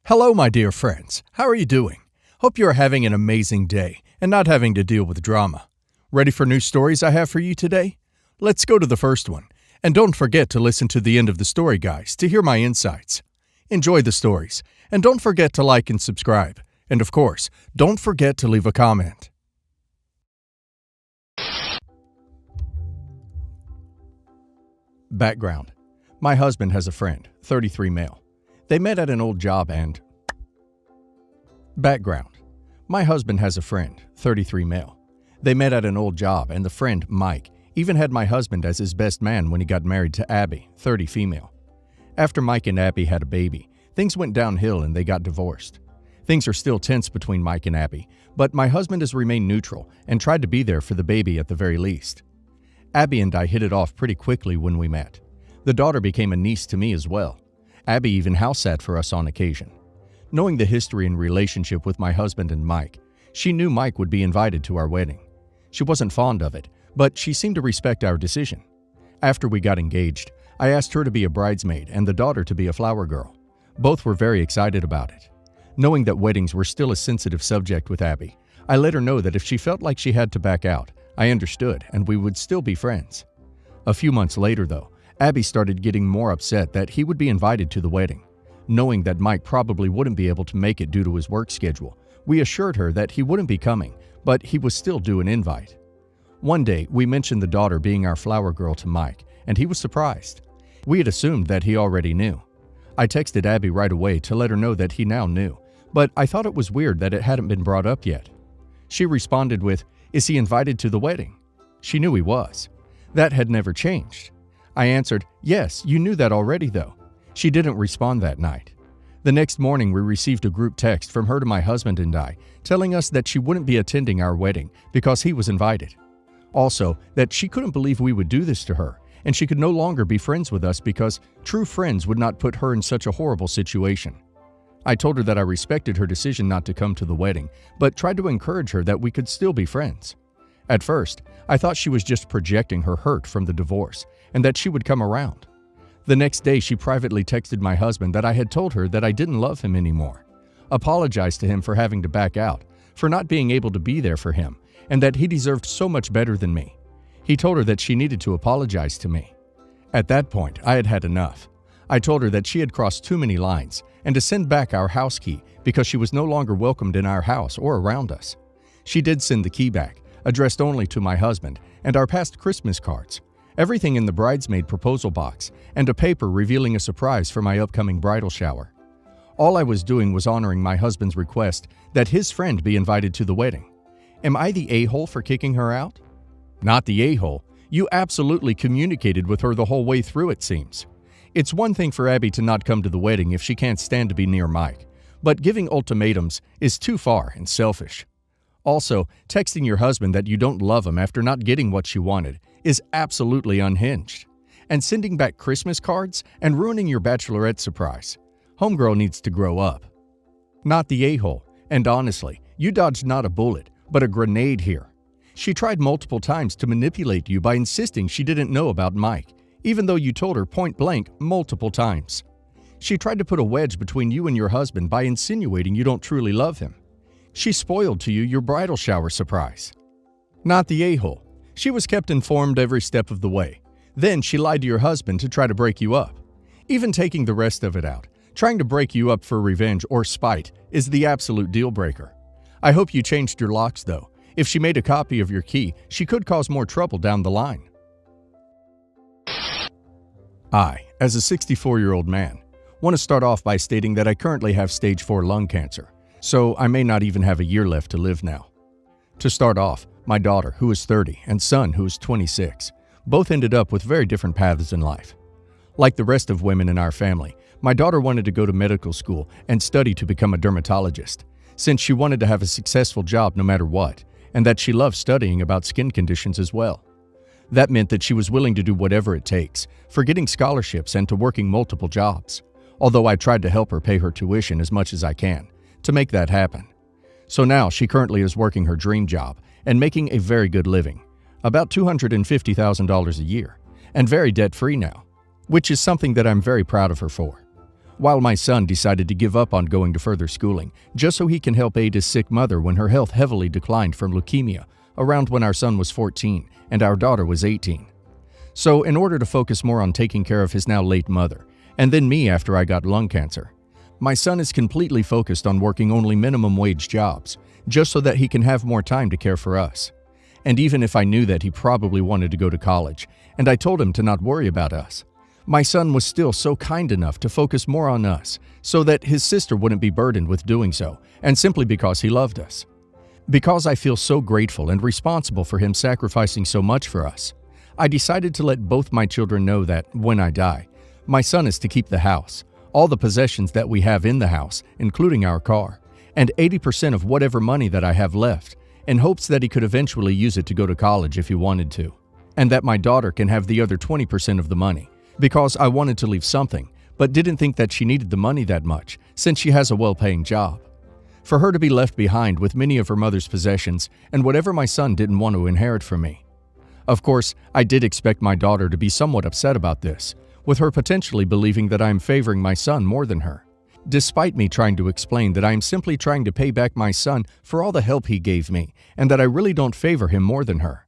Hello, my dear friends. How are you doing? Hope you are having an amazing day and not having to deal with drama. Ready for new stories I have for you today? Let's go to the first one. And don't forget to listen to the end of the story, guys, to hear my insights. Enjoy the stories, and don't forget to like and subscribe. And of course, don't forget to leave a comment. Background. My husband has a friend, 33 male. They met at an old job and... Background. My husband has a friend, 33 male. They met at an old job and the friend, Mike, even had my husband as his best man when he got married to Abby, 30 female. After Mike and Abby had a baby, things went downhill and they got divorced. Things are still tense between Mike and Abby, but my husband has remained neutral and tried to be there for the baby at the very least. Abby and I hit it off pretty quickly when we met. The daughter became a niece to me as well. Abby even house sat for us on occasion. Knowing the history and relationship with my husband and Mike, she knew Mike would be invited to our wedding. She wasn't fond of it, but she seemed to respect our decision. After we got engaged, I asked her to be a bridesmaid and the daughter to be a flower girl. Both were very excited about it. Knowing that weddings were still a sensitive subject with Abby, I let her know that if she felt like she had to back out, I understood and we would still be friends. A few months later, though, Abby started getting more upset that he would be invited to the wedding. Knowing that Mike probably wouldn't be able to make it due to his work schedule, we assured her that he wouldn't be coming, but he was still due an invite. One day, we mentioned the daughter being our flower girl to Mike, and he was surprised. We had assumed that he already knew. I texted Abby right away to let her know that he now knew, but I thought it was weird that it hadn't been brought up yet. She responded with, "Is he invited to the wedding?" She knew he was. That had never changed. I answered, "Yes, you knew that already though." She didn't respond that night. The next morning we received a group text from her to my husband and I, telling us that she wouldn't be attending our wedding because he was invited. Also, that she couldn't believe we would do this to her, and she could no longer be friends with us because true friends would not put her in such a horrible situation. I told her that I respected her decision not to come to the wedding, but tried to encourage her that we could still be friends. At first, I thought she was just projecting her hurt from the divorce, and that she would come around. The next day, she privately texted my husband that I had told her that I didn't love him anymore, apologized to him for having to back out, for not being able to be there for him, and that he deserved so much better than me. He told her that she needed to apologize to me. At that point, I had had enough. I told her that she had crossed too many lines and to send back our house key because she was no longer welcomed in our house or around us. She did send the key back, addressed only to my husband, and our past Christmas cards, everything in the bridesmaid proposal box, and a paper revealing a surprise for my upcoming bridal shower. All I was doing was honoring my husband's request that his friend be invited to the wedding. Am I the a-hole for kicking her out? Not the a-hole. You absolutely communicated with her the whole way through, it seems. It's one thing for Abby to not come to the wedding if she can't stand to be near Mike, but giving ultimatums is too far and selfish. Also, texting your husband that you don't love him after not getting what you wanted is absolutely unhinged. And sending back Christmas cards and ruining your bachelorette surprise. Homegirl needs to grow up. Not the a-hole, and honestly, you dodged not a bullet, but a grenade here. She tried multiple times to manipulate you by insisting she didn't know about Mike, even though you told her point blank multiple times. She tried to put a wedge between you and your husband by insinuating you don't truly love him. She spoiled to you your bridal shower surprise. Not the a-hole. She was kept informed every step of the way. Then she lied to your husband to try to break you up. Even taking the rest of it out, trying to break you up for revenge or spite is the absolute deal breaker. I hope you changed your locks though. If she made a copy of your key, she could cause more trouble down the line. I, as a 64-year-old man, want to start off by stating that I currently have stage 4 lung cancer, so I may not even have a year left to live now. To start off, my daughter, who is 30, and son, who is 26, both ended up with very different paths in life. Like the rest of women in our family, my daughter wanted to go to medical school and study to become a dermatologist, since she wanted to have a successful job no matter what, and that she loved studying about skin conditions as well. That meant that she was willing to do whatever it takes, for getting scholarships and to working multiple jobs, although I tried to help her pay her tuition as much as I can to make that happen. So now she currently is working her dream job and making a very good living, about $250,000 a year, and very debt-free now, which is something that I'm very proud of her for. while my son decided to give up on going to further schooling just so he can help aid his sick mother when her health heavily declined from leukemia around when our son was 14 and our daughter was 18. So in order to focus more on taking care of his now late mother, and then me after I got lung cancer, my son is completely focused on working only minimum wage jobs, just so that he can have more time to care for us. And even if I knew that he probably wanted to go to college, and I told him to not worry about us, my son was still so kind enough to focus more on us so that his sister wouldn't be burdened with doing so, and simply because he loved us. Because I feel so grateful and responsible for him sacrificing so much for us, I decided to let both my children know that, when I die, my son is to keep the house, all the possessions that we have in the house, including our car, and 80% of whatever money that I have left, in hopes that he could eventually use it to go to college if he wanted to, and that my daughter can have the other 20% of the money, because I wanted to leave something, but didn't think that she needed the money that much, since she has a well-paying job. For her to be left behind with many of her mother's possessions and whatever my son didn't want to inherit from me. Of course, I did expect my daughter to be somewhat upset about this, with her potentially believing that I am favoring my son more than her, despite me trying to explain that I am simply trying to pay back my son for all the help he gave me and that I really don't favor him more than her.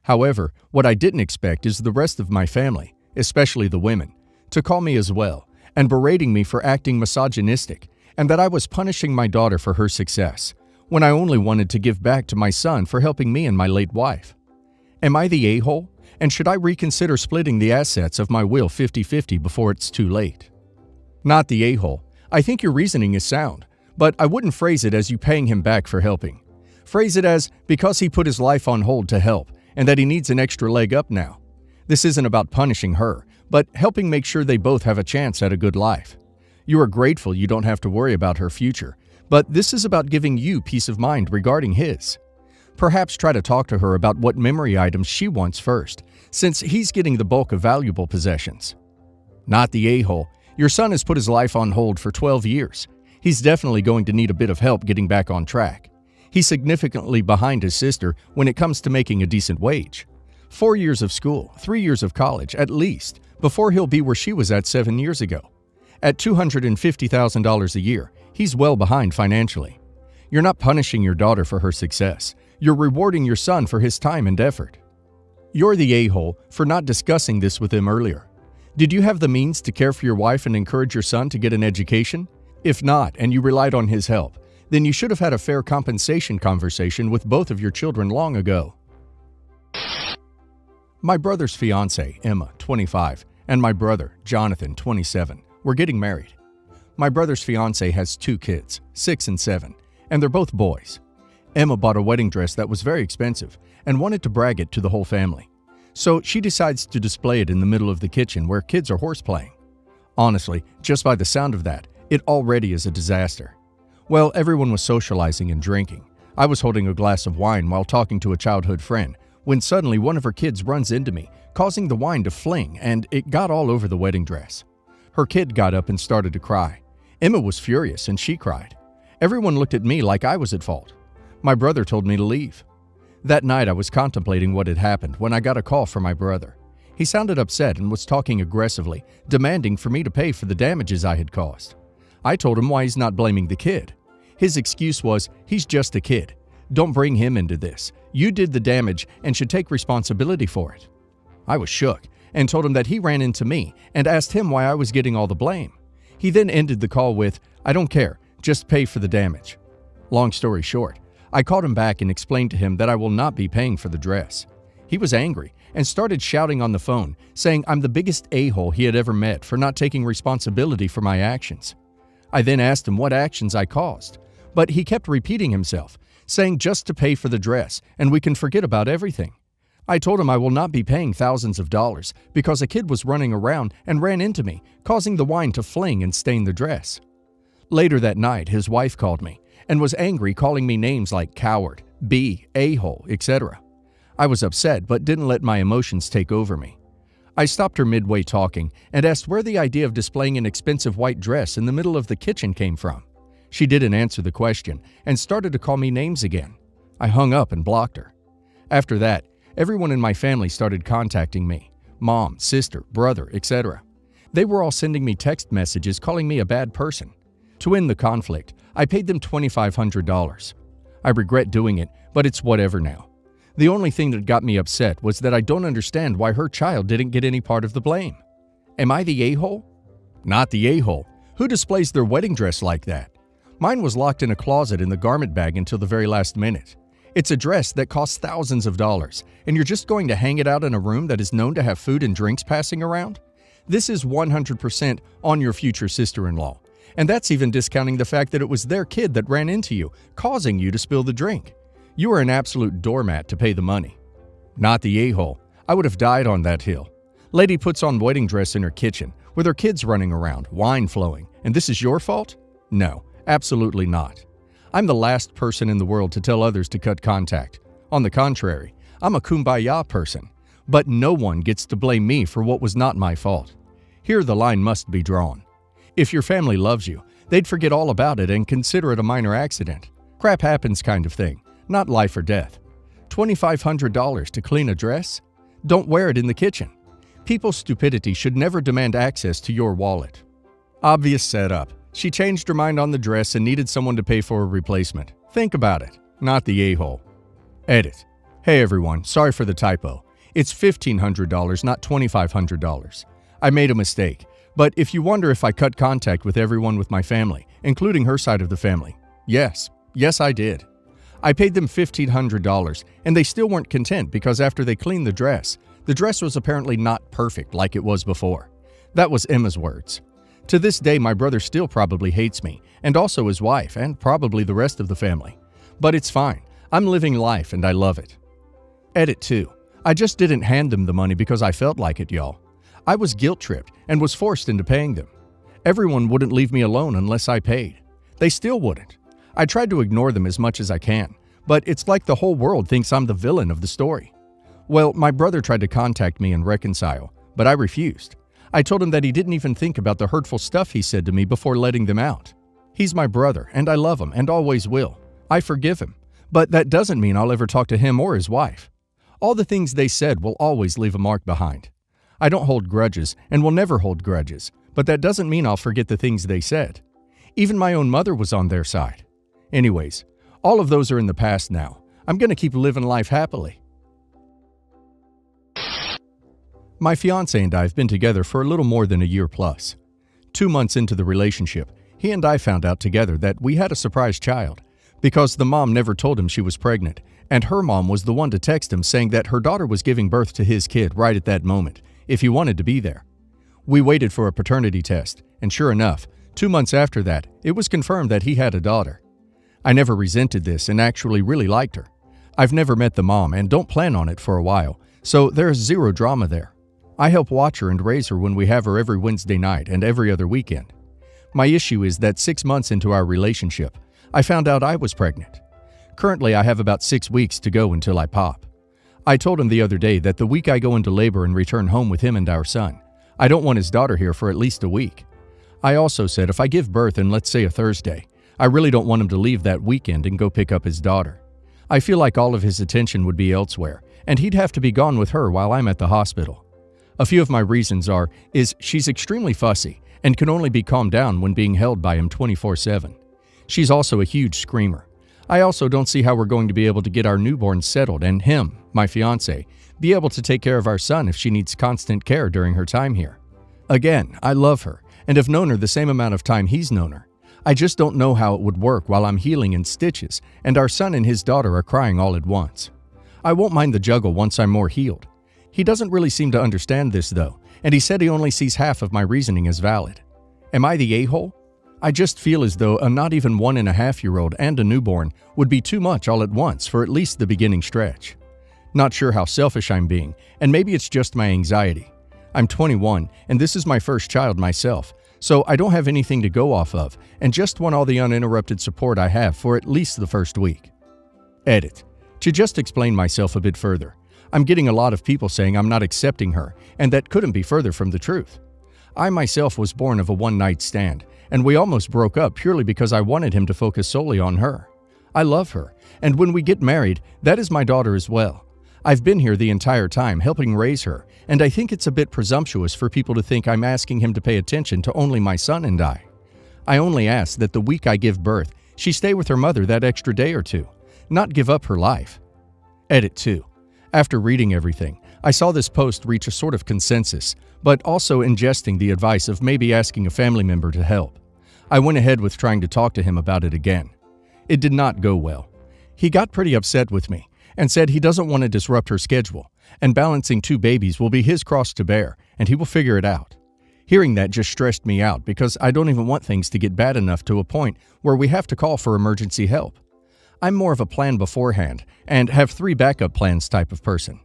However, what I didn't expect is the rest of my family, especially the women, to call me as well and berating me for acting misogynistic and that I was punishing my daughter for her success, when I only wanted to give back to my son for helping me and my late wife. Am I the a-hole? And should I reconsider splitting the assets of my will 50-50 before it's too late? Not the a-hole. I think your reasoning is sound, but I wouldn't phrase it as you paying him back for helping. Phrase it as because he put his life on hold to help and that he needs an extra leg up now. This isn't about punishing her, but helping make sure they both have a chance at a good life. You are grateful you don't have to worry about her future, but this is about giving you peace of mind regarding his. Perhaps try to talk to her about what memory items she wants first, since he's getting the bulk of valuable possessions. Not the a-hole. Your son has put his life on hold for 12 years. He's definitely going to need a bit of help getting back on track. He's significantly behind his sister when it comes to making a decent wage. 4 years of school, 3 years of college, at least, before he'll be where she was at 7 years ago. At $250,000 a year, he's well behind financially. You're not punishing your daughter for her success. You're rewarding your son for his time and effort. You're the a-hole for not discussing this with him earlier. Did you have the means to care for your wife and encourage your son to get an education? If not, and you relied on his help, then you should have had a fair compensation conversation with both of your children long ago. My brother's fiancée, Emma, 25, and my brother, Jonathan, 27, were getting married. My brother's fiancée has 2 kids, 6 and 7, and they're both boys. Emma bought a wedding dress that was very expensive and wanted to brag it to the whole family. So she decides to display it in the middle of the kitchen where kids are horseplaying. Honestly, just by the sound of that, it already is a disaster. Well, everyone was socializing and drinking. I was holding a glass of wine while talking to a childhood friend when suddenly one of her kids runs into me, causing the wine to fling, and it got all over the wedding dress. Her kid got up and started to cry. Emma was furious and she cried. Everyone looked at me like I was at fault. My brother told me to leave. That night I was contemplating what had happened when I got a call from my brother. He sounded upset and was talking aggressively, demanding for me to pay for the damages I had caused. I told him why he's not blaming the kid. His excuse was, he's just a kid. Don't bring him into this. You did the damage and should take responsibility for it. I was shook and told him that he ran into me and asked him why I was getting all the blame. He then ended the call with, I don't care, just pay for the damage. Long story short, I called him back and explained to him that I will not be paying for the dress. He was angry and started shouting on the phone, saying I'm the biggest a-hole he had ever met for not taking responsibility for my actions. I then asked him what actions I caused, but he kept repeating himself, saying just to pay for the dress and we can forget about everything. I told him I will not be paying thousands of dollars because a kid was running around and ran into me, causing the wine to fling and stain the dress. Later that night, his wife called me and was angry, calling me names like coward, B, a-hole, etc. I was upset but didn't let my emotions take over me. I stopped her midway talking and asked where the idea of displaying an expensive white dress in the middle of the kitchen came from. She didn't answer the question and started to call me names again. I hung up and blocked her. After that, everyone in my family started contacting me, mom, sister, brother, etc. They were all sending me text messages calling me a bad person. To end the conflict, I paid them $2,500. I regret doing it, but it's whatever now. The only thing that got me upset was that I don't understand why her child didn't get any part of the blame. Am I the a-hole? Not the a-hole. Who displays their wedding dress like that? Mine was locked in a closet in the garment bag until the very last minute. It's a dress that costs thousands of dollars, and you're just going to hang it out in a room that is known to have food and drinks passing around? This is 100% on your future sister-in-law. And that's even discounting the fact that it was their kid that ran into you, causing you to spill the drink. You are an absolute doormat to pay the money. Not the a-hole. I would have died on that hill. Lady puts on wedding dress in her kitchen, with her kids running around, wine flowing, and this is your fault? No, absolutely not. I'm the last person in the world to tell others to cut contact. On the contrary, I'm a kumbaya person. But no one gets to blame me for what was not my fault. Here the line must be drawn. If your family loves you, they'd forget all about it and consider it a minor accident. Crap happens kind of thing, not life or death. $2,500 to clean a dress? Don't wear it in the kitchen. People's stupidity should never demand access to your wallet. Obvious setup. She changed her mind on the dress and needed someone to pay for a replacement. Think about it, not the a-hole. Edit. Hey everyone, sorry for the typo. It's $1,500, not $2,500. I made a mistake, but if you wonder if I cut contact with everyone with my family, including her side of the family, yes I did. I paid them $1,500, and they still weren't content because after they cleaned the dress was apparently not perfect like it was before. That was Emma's words. To this day, my brother still probably hates me, and also his wife, and probably the rest of the family. But it's fine. I'm living life, and I love it. Edit 2. I just didn't hand them the money because I felt like it, y'all. I was guilt-tripped and was forced into paying them. Everyone wouldn't leave me alone unless I paid. They still wouldn't. I tried to ignore them as much as I can, but it's like the whole world thinks I'm the villain of the story. Well, my brother tried to contact me and reconcile, but I refused. I told him that he didn't even think about the hurtful stuff he said to me before letting them out. He's my brother, and I love him and always will. I forgive him, but that doesn't mean I'll ever talk to him or his wife. All the things they said will always leave a mark behind. I don't hold grudges and will never hold grudges, but that doesn't mean I'll forget the things they said. Even my own mother was on their side. Anyways, all of those are in the past now. I'm going to keep living life happily. My fiancé and I have been together for a little more than a year plus. 2 months into the relationship, he and I found out together that we had a surprise child because the mom never told him she was pregnant, and her mom was the one to text him saying that her daughter was giving birth to his kid right at that moment, if he wanted to be there. We waited for a paternity test, and sure enough, 2 months after that, it was confirmed that he had a daughter. I never resented this and actually really liked her. I've never met the mom and don't plan on it for a while, so there's zero drama there. I help watch her and raise her when we have her every Wednesday night and every other weekend. My issue is that 6 months into our relationship, I found out I was pregnant. Currently, I have about 6 weeks to go until I pop. I told him the other day that the week I go into labor and return home with him and our son, I don't want his daughter here for at least a week. I also said if I give birth in, let's say, a Thursday, I really don't want him to leave that weekend and go pick up his daughter. I feel like all of his attention would be elsewhere, and he'd have to be gone with her while I'm at the hospital. A few of my reasons is she's extremely fussy and can only be calmed down when being held by him 24/7. She's also a huge screamer. I also don't see how we're going to be able to get our newborn settled and him, my fiancé, be able to take care of our son if she needs constant care during her time here. Again, I love her and have known her the same amount of time he's known her. I just don't know how it would work while I'm healing in stitches and our son and his daughter are crying all at once. I won't mind the juggle once I'm more healed. He doesn't really seem to understand this though, and he said he only sees half of my reasoning as valid. Am I the a-hole? I just feel as though a not even 1.5-year-old and a newborn would be too much all at once for at least the beginning stretch. Not sure how selfish I'm being, and maybe it's just my anxiety. I'm 21, and this is my first child myself, so I don't have anything to go off of, and just want all the uninterrupted support I have for at least the first week. Edit. To just explain myself a bit further, I'm getting a lot of people saying I'm not accepting her, and that couldn't be further from the truth. I myself was born of a one-night stand, and we almost broke up purely because I wanted him to focus solely on her. I love her, and when we get married, that is my daughter as well. I've been here the entire time helping raise her, and I think it's a bit presumptuous for people to think I'm asking him to pay attention to only my son and I. I only ask that the week I give birth, she stay with her mother that extra day or two, not give up her life. Edit 2. After reading everything, I saw this post reach a sort of consensus, but also ingesting the advice of maybe asking a family member to help. I went ahead with trying to talk to him about it again. It did not go well. He got pretty upset with me and said he doesn't want to disrupt her schedule, and balancing 2 babies will be his cross to bear, and he will figure it out. Hearing that just stressed me out because I don't even want things to get bad enough to a point where we have to call for emergency help. I'm more of a plan beforehand and have 3 backup plans type of person.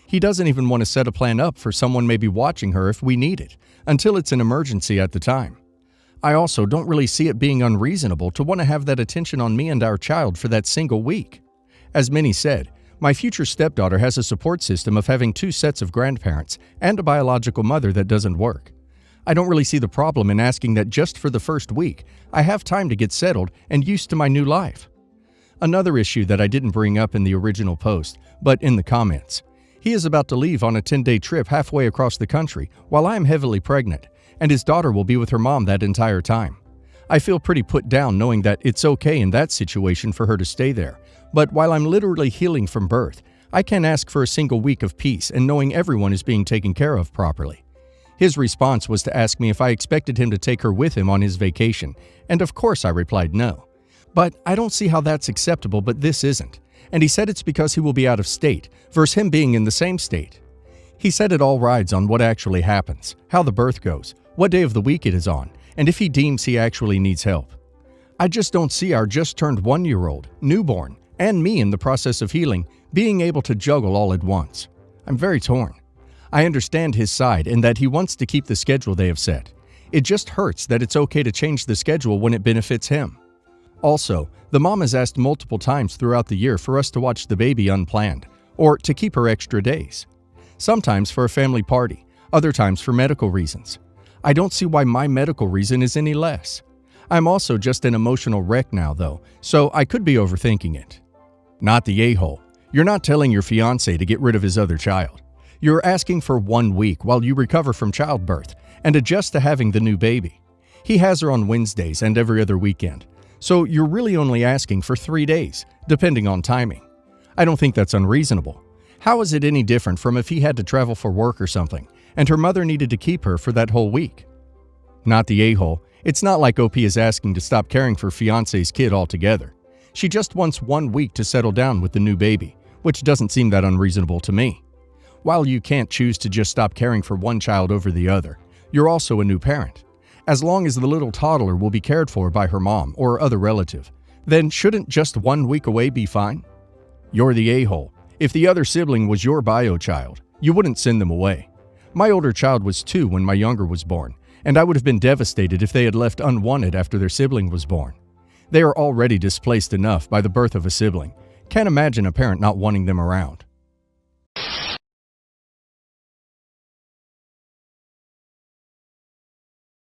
He doesn't even want to set a plan up for someone maybe watching her if we need it, until it's an emergency at the time. I also don't really see it being unreasonable to want to have that attention on me and our child for that single week. As Minnie said, my future stepdaughter has a support system of having 2 sets of grandparents and a biological mother that doesn't work. I don't really see the problem in asking that just for the first week, I have time to get settled and used to my new life. Another issue that I didn't bring up in the original post, but in the comments. He is about to leave on a 10-day trip halfway across the country while I am heavily pregnant, and his daughter will be with her mom that entire time. I feel pretty put down knowing that it's okay in that situation for her to stay there, but while I'm literally healing from birth, I can't ask for a single week of peace and knowing everyone is being taken care of properly. His response was to ask me if I expected him to take her with him on his vacation, and of course I replied no. But I don't see how that's acceptable, but this isn't. And he said it's because he will be out of state, versus him being in the same state. He said it all rides on what actually happens, how the birth goes, what day of the week it is on, and if he deems he actually needs help. I just don't see our just-turned 1-year-old, newborn, and me in the process of healing being able to juggle all at once. I'm very torn. I understand his side in that he wants to keep the schedule they have set. It just hurts that it's okay to change the schedule when it benefits him. Also, the mom has asked multiple times throughout the year for us to watch the baby unplanned, or to keep her extra days. Sometimes for a family party, other times for medical reasons. I don't see why my medical reason is any less. I'm also just an emotional wreck now though, so I could be overthinking it. Not the a-hole. You're not telling your fiancé to get rid of his other child. You're asking for 1 week while you recover from childbirth and adjust to having the new baby. He has her on Wednesdays and every other weekend, so you're really only asking for 3 days, depending on timing. I don't think that's unreasonable. How is it any different from if he had to travel for work or something, and her mother needed to keep her for that whole week? Not the a-hole. It's not like OP is asking to stop caring for fiancé's kid altogether. She just wants 1 week to settle down with the new baby, which doesn't seem that unreasonable to me. While you can't choose to just stop caring for one child over the other, you're also a new parent. As long as the little toddler will be cared for by her mom or other relative, then shouldn't just 1 week away be fine? You're the a-hole. If the other sibling was your bio child, you wouldn't send them away. My older child was 2 when my younger was born, and I would have been devastated if they had left unwanted after their sibling was born. They are already displaced enough by the birth of a sibling. Can't imagine a parent not wanting them around.